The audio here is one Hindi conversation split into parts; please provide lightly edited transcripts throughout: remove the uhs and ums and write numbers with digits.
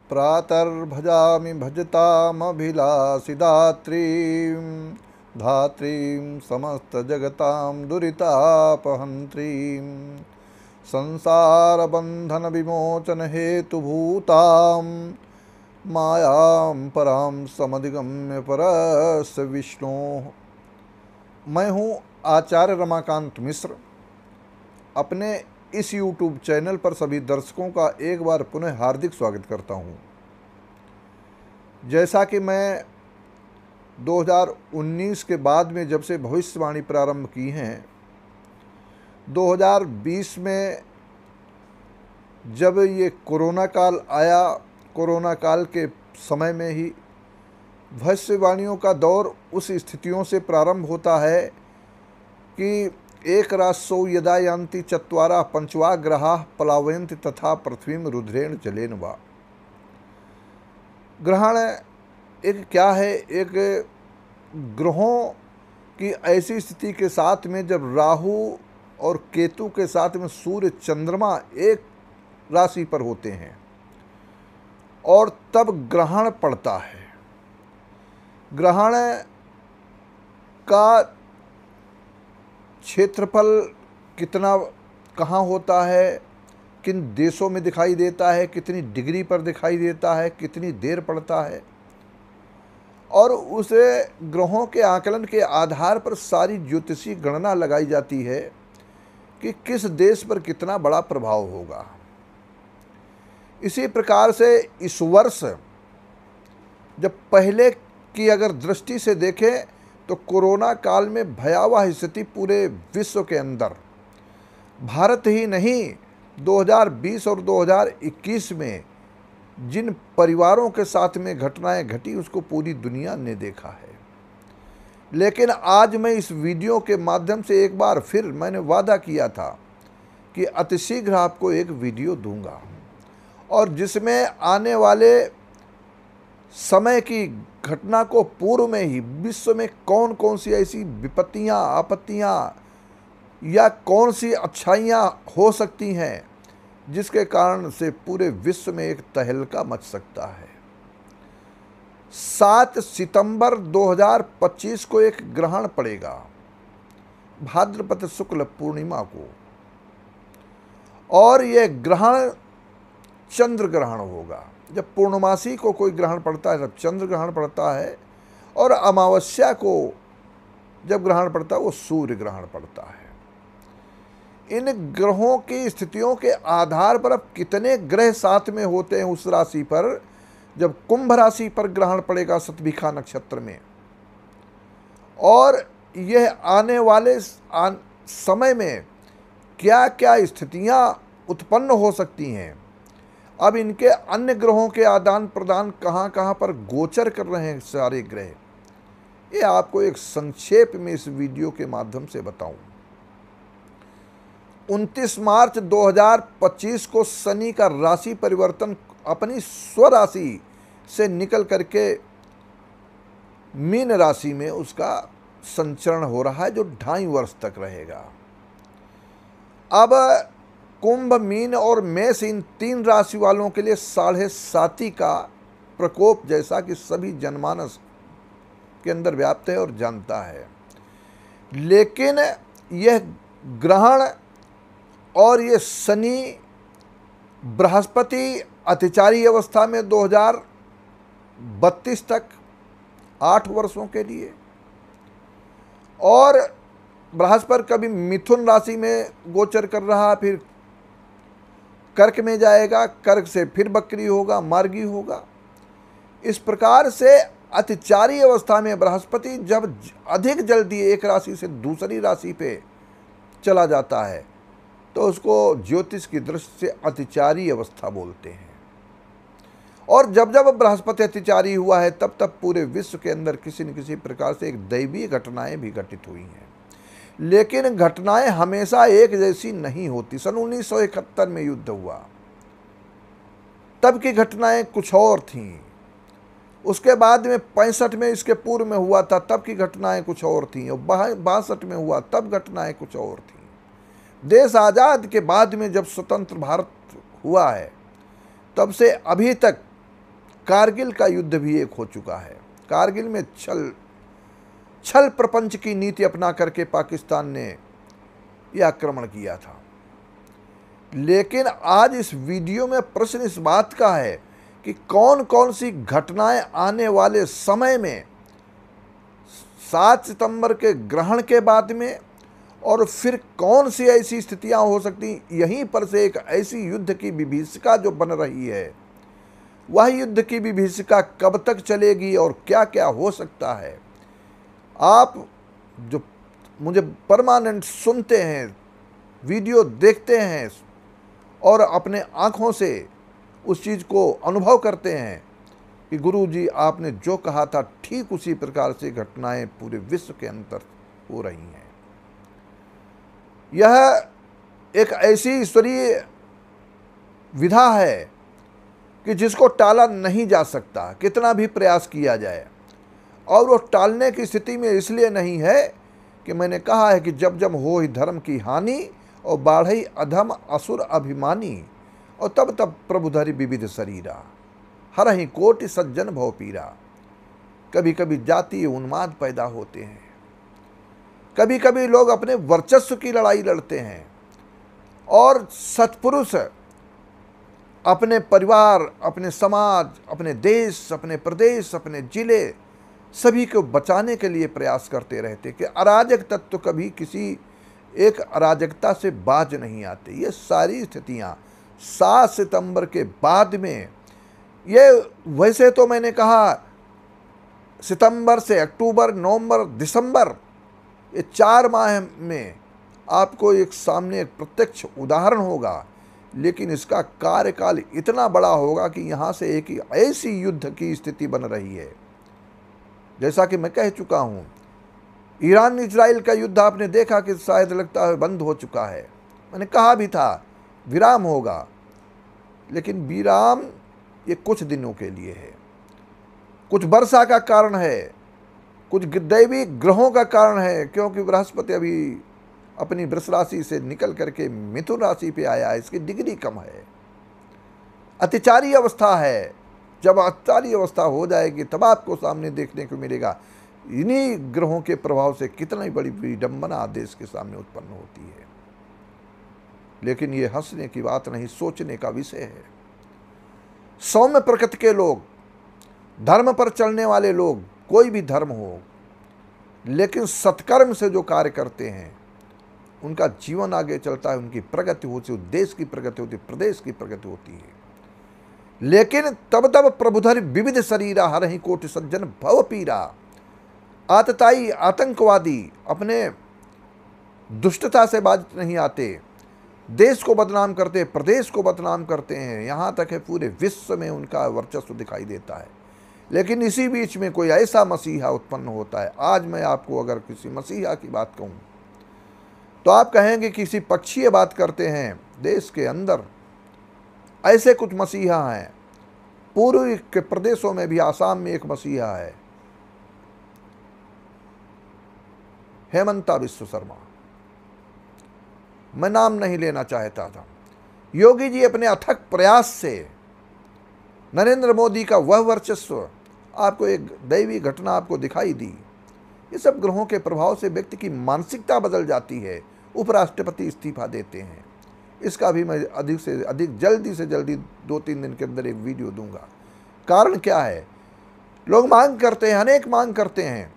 प्रातर्भजामि भजतामभिलाषिदात्रीं धात्रीं समस्तजगतां दुरितापहन्त्रीं संसारबन्धनविमोचनहेतुभूतां मायां परां समधिगम्य परस्य विष्णोः। मैं हूँ आचार्य रमाकांत मिश्र। अपने इस YouTube चैनल पर सभी दर्शकों का एक बार पुनः हार्दिक स्वागत करता हूँ। जैसा कि मैं 2019 के बाद में जब से भविष्यवाणी प्रारंभ की हैं, 2020 में जब ये कोरोना काल आया, कोरोना काल के समय में ही भविष्यवाणियों का दौर उस स्थितियों से प्रारंभ होता है कि एक रासौ यदा यान्ति चत्वारः पंचवा ग्रहाः पलावयन्ति तथा पृथ्वीं रुद्रेण जलेन वा। ग्रहण एक क्या है? एक ग्रहों की ऐसी स्थिति के साथ में जब राहु और केतु के साथ में सूर्य चंद्रमा एक राशि पर होते हैं और तब ग्रहण पड़ता है। ग्रहण का क्षेत्रफल कितना, कहाँ होता है, किन देशों में दिखाई देता है, कितनी डिग्री पर दिखाई देता है, कितनी देर पड़ता है, और उस ग्रहों के आकलन के आधार पर सारी ज्योतिषीय गणना लगाई जाती है कि किस देश पर कितना बड़ा प्रभाव होगा। इसी प्रकार से इस वर्ष जब पहले की अगर दृष्टि से देखें तो कोरोना काल में भयावह स्थिति पूरे विश्व के अंदर, भारत ही नहीं 2020 और 2021 में जिन परिवारों के साथ में घटनाएं घटी उसको पूरी दुनिया ने देखा है। लेकिन आज मैं इस वीडियो के माध्यम से एक बार फिर मैंने वादा किया था कि अतिशीघ्र आपको एक वीडियो दूंगा और जिसमें आने वाले समय की घटना को पूर्व में ही विश्व में कौन कौन सी ऐसी विपत्तियां, आपत्तियां या कौन सी अच्छाइयां हो सकती हैं जिसके कारण से पूरे विश्व में एक तहलका मच सकता है। 7 सितंबर 2025 को एक ग्रहण पड़ेगा, भाद्रपद शुक्ल पूर्णिमा को, और यह ग्रहण चंद्र ग्रहण होगा। जब पूर्णमासी को कोई ग्रहण पड़ता है तब चंद्र ग्रहण पड़ता है, और अमावस्या को जब ग्रहण पड़ता है वो सूर्य ग्रहण पड़ता है। इन ग्रहों की स्थितियों के आधार पर अब कितने ग्रह साथ में होते हैं उस राशि पर, जब कुंभ राशि पर ग्रहण पड़ेगा सतभिखा नक्षत्र में, और यह आने वाले समय में क्या क्या स्थितियां उत्पन्न हो सकती हैं। अब इनके अन्य ग्रहों के आदान प्रदान कहाँ कहाँ पर गोचर कर रहे हैं सारे ग्रह, ये आपको एक संक्षेप में इस वीडियो के माध्यम से बताऊं। 29 मार्च 2025 को शनि का राशि परिवर्तन अपनी स्वराशि से निकल करके मीन राशि में उसका संचरण हो रहा है, जो 2.5 वर्ष तक रहेगा। अब कुंभ, मीन और मेष, इन 3 राशि वालों के लिए 7.5 का प्रकोप जैसा कि सभी जनमानस के अंदर व्याप्त है और जानता है। लेकिन यह ग्रहण और ये शनि बृहस्पति अतिचारी अवस्था में 2032 तक 8 वर्षों के लिए, और बृहस्पति कभी मिथुन राशि में गोचर कर रहा, फिर कर्क में जाएगा, कर्क से फिर बकरी होगा, मार्गी होगा। इस प्रकार से अतिचारी अवस्था में बृहस्पति जब अधिक जल्दी एक राशि से दूसरी राशि पे चला जाता है तो उसको ज्योतिष की दृष्टि से अतिचारी अवस्था बोलते हैं। और जब जब बृहस्पति अतिचारी हुआ है तब तब पूरे विश्व के अंदर किसी न किसी प्रकार से एक दैवीय घटनाएं भी घटित हुई हैं। लेकिन घटनाएं हमेशा एक जैसी नहीं होती। सन 1971 में युद्ध हुआ, तब की घटनाएं कुछ और थीं। उसके बाद में 65 में, इसके पूर्व में हुआ था, तब की घटनाएं कुछ और थीं। और 62 में हुआ तब घटनाएं कुछ और थीं। देश आज़ाद के बाद में जब स्वतंत्र भारत हुआ है तब से अभी तक कारगिल का युद्ध भी एक हो चुका है। कारगिल में छल प्रपंच की नीति अपना करके पाकिस्तान ने यह आक्रमण किया था। लेकिन आज इस वीडियो में प्रश्न इस बात का है कि कौन कौन सी घटनाएं आने वाले समय में 7 सितंबर के ग्रहण के बाद में, और फिर कौन सी ऐसी स्थितियां हो सकती, यहीं पर से एक ऐसी युद्ध की विभीषिका जो बन रही है, वह युद्ध की विभीषिका कब तक चलेगी और क्या क्या हो सकता है। आप जो मुझे परमानेंट सुनते हैं, वीडियो देखते हैं और अपने आँखों से उस चीज़ को अनुभव करते हैं कि गुरु जी आपने जो कहा था ठीक उसी प्रकार से घटनाएं पूरे विश्व के अंदर हो रही हैं। यह एक ऐसी ईश्वरीय विधा है कि जिसको टाला नहीं जा सकता, कितना भी प्रयास किया जाए। और वो टालने की स्थिति में इसलिए नहीं है कि मैंने कहा है कि जब जब हो ही धर्म की हानि और बाढ़ई अधम असुर अभिमानी, और तब तब प्रभु धरि विविध शरीरा, हरहि कोटि सज्जन भव पीरा। कभी कभी जातीय उन्माद पैदा होते हैं, कभी कभी लोग अपने वर्चस्व की लड़ाई लड़ते हैं, और सत्पुरुष अपने परिवार, अपने समाज, अपने देश, अपने प्रदेश, अपने जिले सभी को बचाने के लिए प्रयास करते रहते कि अराजक तत्व कभी किसी एक अराजकता से बाज नहीं आते। ये सारी स्थितियां 7 सितंबर के बाद में, ये वैसे तो मैंने कहा सितंबर से अक्टूबर, नवंबर, दिसंबर, ये 4 माह में आपको एक सामने एक प्रत्यक्ष उदाहरण होगा, लेकिन इसका कार्यकाल इतना बड़ा होगा कि यहाँ से एक ऐसी युद्ध की स्थिति बन रही है। जैसा कि मैं कह चुका हूँ, ईरान इजराइल का युद्ध आपने देखा कि शायद लगता है बंद हो चुका है। मैंने कहा भी था विराम होगा, लेकिन विराम ये कुछ दिनों के लिए है, कुछ वर्षा का कारण है, कुछ दैवी ग्रहों का कारण है, क्योंकि बृहस्पति अभी अपनी वृष राशि से निकल करके मिथुन राशि पे आया है, इसकी डिग्री कम है, अतिचारी अवस्था है। जब अतिचारी अवस्था हो जाएगी तब आपको सामने देखने को मिलेगा इन्हीं ग्रहों के प्रभाव से कितनी बड़ी विडंबना देश के सामने उत्पन्न होती है। लेकिन ये हंसने की बात नहीं, सोचने का विषय है। सौम्य प्रकृति के लोग, धर्म पर चलने वाले लोग, कोई भी धर्म हो, लेकिन सत्कर्म से जो कार्य करते हैं उनका जीवन आगे चलता है, उनकी प्रगति होती है, देश की प्रगति होती है, प्रदेश की प्रगति होती है। लेकिन तब तब प्रभुधरि विविध शरीरा, हरहि कोटि सज्जन भव पीरा। आतताई आतंकवादी अपने दुष्टता से बाज नहीं आते, देश को बदनाम करते, प्रदेश को बदनाम करते हैं, यहाँ तक है पूरे विश्व में उनका वर्चस्व दिखाई देता है। लेकिन इसी बीच में कोई ऐसा मसीहा उत्पन्न होता है। आज मैं आपको अगर किसी मसीहा की बात कहूँ तो आप कहेंगे किसी पक्षीय बात करते हैं। देश के अंदर ऐसे कुछ मसीहा हैं, पूर्व के प्रदेशों में भी, आसाम में एक मसीहा है, हेमंता विश्व शर्मा, मैं नाम नहीं लेना चाहता था। योगी जी अपने अथक प्रयास से नरेंद्र मोदी का वह वर्चस्व, आपको एक दैवी घटना आपको दिखाई दी। ये सब ग्रहों के प्रभाव से व्यक्ति की मानसिकता बदल जाती है। उपराष्ट्रपति इस्तीफा देते हैं, इसका भी मैं अधिक से अधिक जल्दी से जल्दी 2-3 दिन के अंदर एक वीडियो दूंगा। कारण क्या है? लोग मांग करते हैं, अनेक मांग करते हैं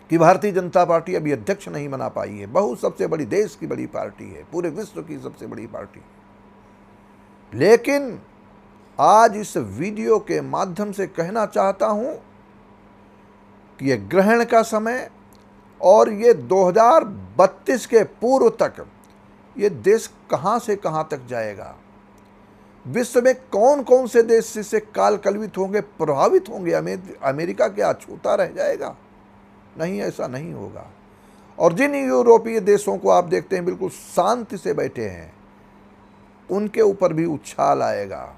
कि भारतीय जनता पार्टी अभी अध्यक्ष नहीं बना पाई है। बहुत सबसे बड़ी देश की बड़ी पार्टी है, पूरे विश्व की सबसे बड़ी पार्टी। लेकिन आज इस वीडियो के माध्यम से कहना चाहता हूं कि यह ग्रहण का समय और ये 2032 के पूर्व तक ये देश कहां से कहां तक जाएगा, विश्व में कौन कौन से देश इससे काल कलवित होंगे, प्रभावित होंगे। अमेरिका क्या छूता रह जाएगा? नहीं, ऐसा नहीं होगा। और जिन यूरोपीय देशों को आप देखते हैं बिल्कुल शांति से बैठे हैं, उनके ऊपर भी उछाल आएगा,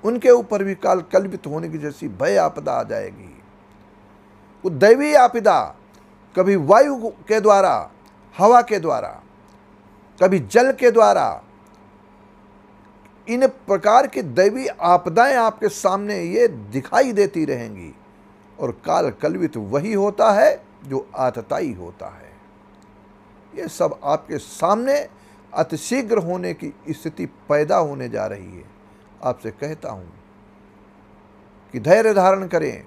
उनके ऊपर भी काल कलवित होने की जैसी भय आपदा आ जाएगी। वो दैवी आपदा कभी वायु के द्वारा, हवा के द्वारा, कभी जल के द्वारा, इन प्रकार की दैवी आपदाएं आपके सामने ये दिखाई देती रहेंगी, और काल कलवित वही होता है जो आतताई होता है। ये सब आपके सामने अतिशीघ्र होने की स्थिति पैदा होने जा रही है। आपसे कहता हूं कि धैर्य धारण करें,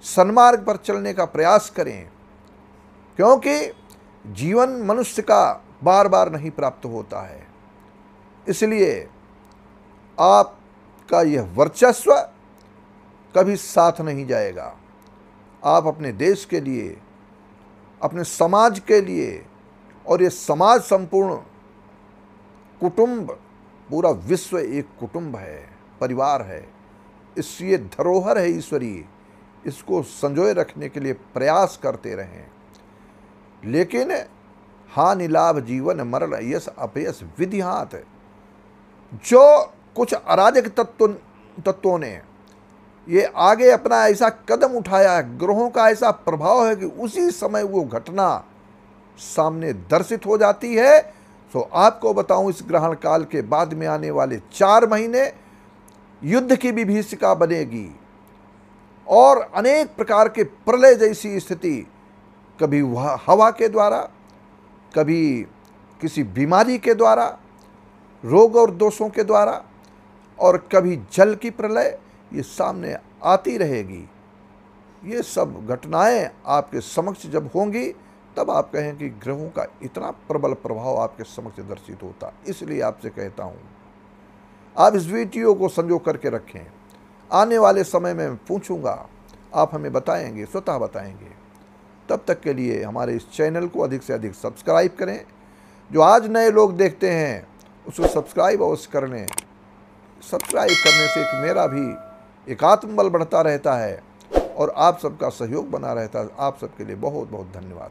सन्मार्ग पर चलने का प्रयास करें, क्योंकि जीवन मनुष्य का बार बार नहीं प्राप्त होता है। इसलिए आपका यह वर्चस्व कभी साथ नहीं जाएगा। आप अपने देश के लिए, अपने समाज के लिए, और ये समाज संपूर्ण कुटुंब, पूरा विश्व एक कुटुंब है, परिवार है। ये धरोहर है ईश्वरीय, इसको संजोए रखने के लिए प्रयास करते रहें। लेकिन हानि लाभ जीवन मरण यश अपयश विधिहात, जो कुछ अराजक तत्वों ने ये आगे अपना ऐसा कदम उठाया है, ग्रहों का ऐसा प्रभाव है कि उसी समय वो घटना सामने दर्शित हो जाती है। तो आपको बताऊं, इस ग्रहण काल के बाद में आने वाले 4 महीने युद्ध की विभीषिका बनेगी, और अनेक प्रकार के प्रलय जैसी स्थिति, कभी हवा के द्वारा, कभी किसी बीमारी के द्वारा, रोग और दोषों के द्वारा, और कभी जल की प्रलय, ये सामने आती रहेगी। ये सब घटनाएं आपके समक्ष जब होंगी, तब आप कहें कि ग्रहों का इतना प्रबल प्रभाव आपके समक्ष दर्शित होता। इसलिए आपसे कहता हूं, आप इस वीडियो को संजो करके रखें। आने वाले समय में पूछूंगा, आप हमें बताएंगे, स्वतः बताएंगे। तब तक के लिए हमारे इस चैनल को अधिक से अधिक सब्सक्राइब करें। जो आज नए लोग देखते हैं उसको सब्सक्राइब अवश्य कर लें। सब्सक्राइब करने से एक मेरा भी एक आत्मबल बढ़ता रहता है, और आप सबका सहयोग बना रहता है। आप सबके लिए बहुत बहुत धन्यवाद।